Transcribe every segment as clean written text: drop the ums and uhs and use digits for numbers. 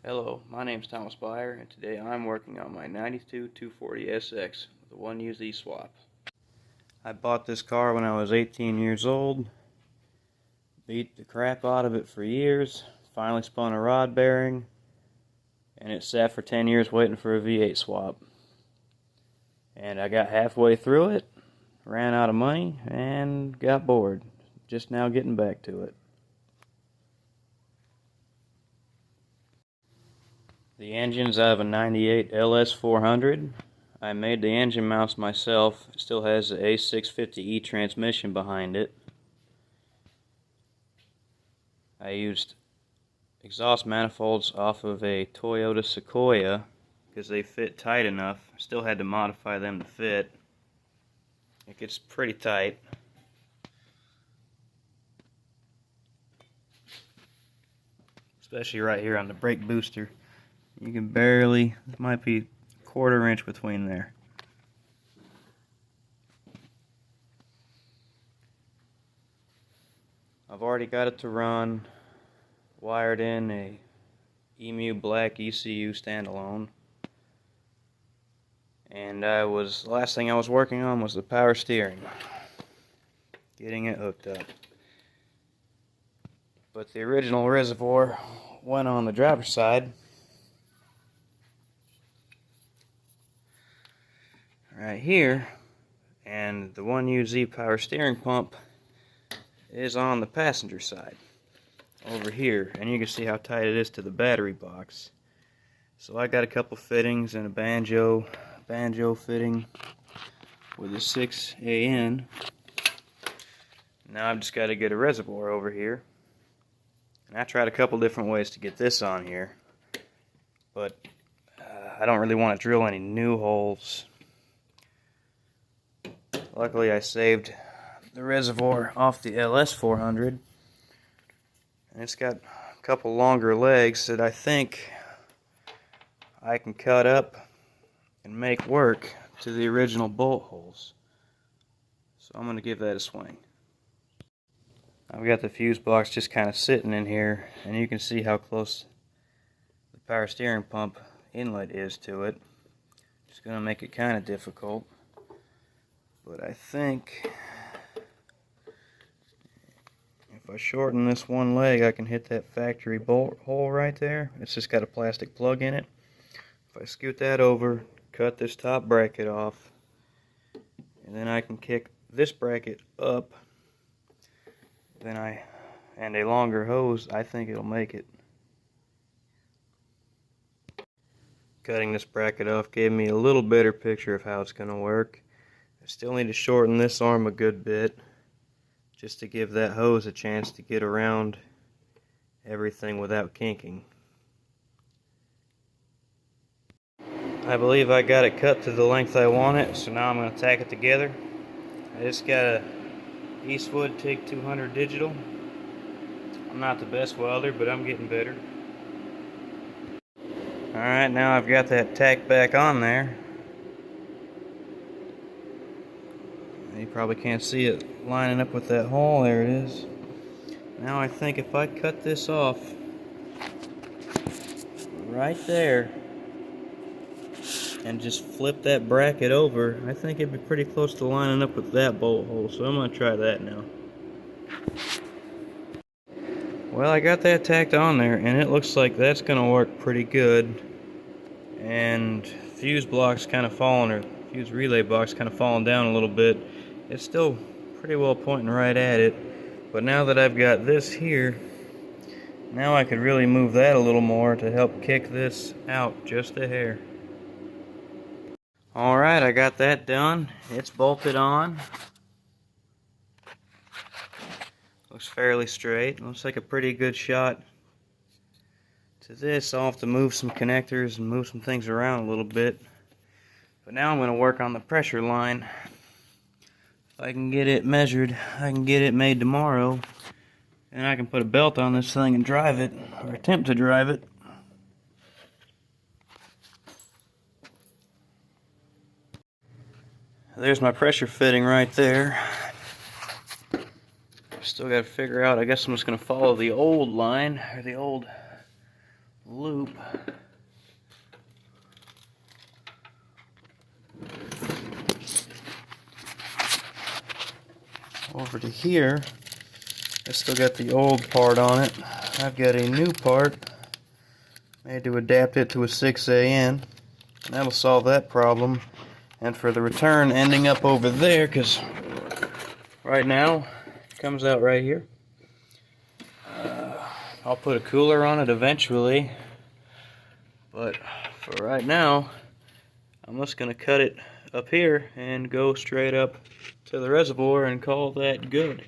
Hello, my name is Thomas Byer, and today I'm working on my 92 240 SX with a 1UZ swap. I bought this car when I was 18 years old, beat the crap out of it for years, finally spun a rod bearing, and it sat for 10 years waiting for a V8 swap. And I got halfway through it, ran out of money, and got bored. Just now getting back to it. The engine's out of a 98 LS 400. I made the engine mounts myself. It still has the A650E transmission behind it. I used exhaust manifolds off of a Toyota Sequoia because they fit tight enough. Still had to modify them to fit. It gets pretty tight. Especially right here on the brake booster. You can barely, it might be a quarter inch between there. I've already got it to run, wired in a EMU black ECU standalone. And last thing I was working on was the power steering. Getting it hooked up. But the original Reservoir went on the driver's side. Right here, and the 1UZ power steering pump is on the passenger side over here, and you can see how tight it is to the battery box. So I got a couple fittings and a banjo fitting with a 6AN. Now I've just got to get a reservoir over here, and I tried a couple different ways to get this on here, but I don't really want to drill any new holes. Luckily I saved the reservoir off the LS 400, and it's got a couple longer legs that I think I can cut up and make work to the original bolt holes. So I'm going to give that a swing. I've got the fuse box just kind of sitting in here, and you can see how close the power steering pump inlet is to it. It's going to make it kind of difficult. But I think if I shorten this one leg, I can hit that factory bolt hole right there. It's just got a plastic plug in it. If I scoot that over, cut this top bracket off, and then I can kick this bracket up, and a longer hose, I think it'll make it. Cutting this bracket off gave me a little better picture of how it's going to work. Still need to shorten this arm a good bit just to give that hose a chance to get around everything without kinking. I believe I got it cut to the length I want it, so now I'm going to tack it together. I just got a Eastwood TIG 200 digital. I'm not the best welder, but I'm getting better. Alright, now I've got that tack back on there. You probably can't see it lining up with that hole. There it is. Now I think if I cut this off right there and just flip that bracket over, I think it'd be pretty close to lining up with that bolt hole. So I'm going to try that now. Well, I got that tacked on there, and it looks like that's going to work pretty good. And fuse block's kind of falling, or fuse relay box kind of falling down a little bit. It's still pretty well pointing right at it, but now that I've got this here, now I could really move that a little more to help kick this out just a hair. Alright, I got that done. It's bolted on. Looks fairly straight. Looks like a pretty good shot to this. I'll have to move some connectors and move some things around a little bit. But now I'm going to work on the pressure line. If I can get it measured, I can get it made tomorrow, and I can put a belt on this thing and drive it, or attempt to drive it. There's my pressure fitting right there. Still got to figure out, I guess I'm just going to follow the old line, or the old loop over to here. I still got the old part on it. I've got a new part made to adapt it to a 6AN. That'll solve that problem. And for the return ending up over there, because right now it comes out right here. I'll put a cooler on it eventually, but for right now I'm just going to cut it up here and go straight up to the reservoir and call that good.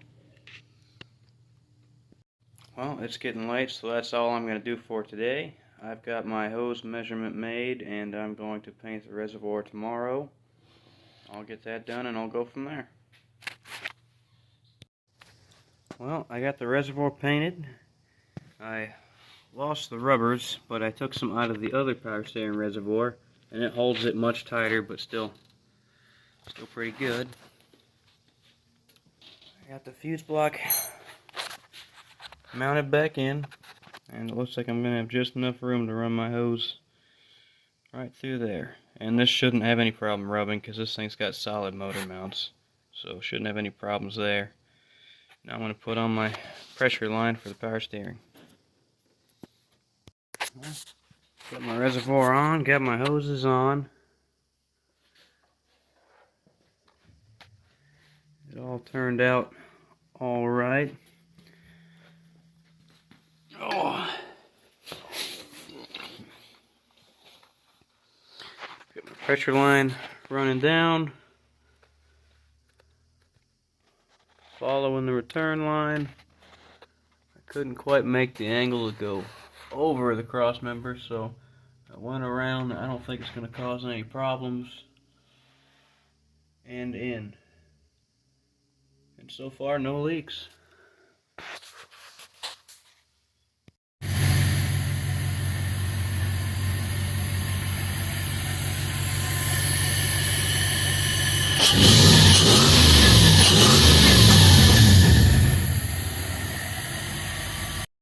Well, it's getting late, so that's all I'm going to do for today. I've got my hose measurement made, and I'm going to paint the reservoir tomorrow. I'll get that done and I'll go from there. Well, I got the reservoir painted. I lost the rubbers, but I took some out of the other power steering reservoir, and it holds it much tighter, but still pretty good. I got the fuse block mounted back in, and it looks like I'm going to have just enough room to run my hose right through there. And this shouldn't have any problem rubbing because this thing's got solid motor mounts, so shouldn't have any problems there. Now I'm going to put on my pressure line for the power steering. Got my reservoir on, got my hoses on. It all turned out all right. Oh. Got my pressure line running down. Following the return line. I couldn't quite make the angle to go over the cross member, so I went around. I don't think it's going to cause any problems. And in. And so far, no leaks.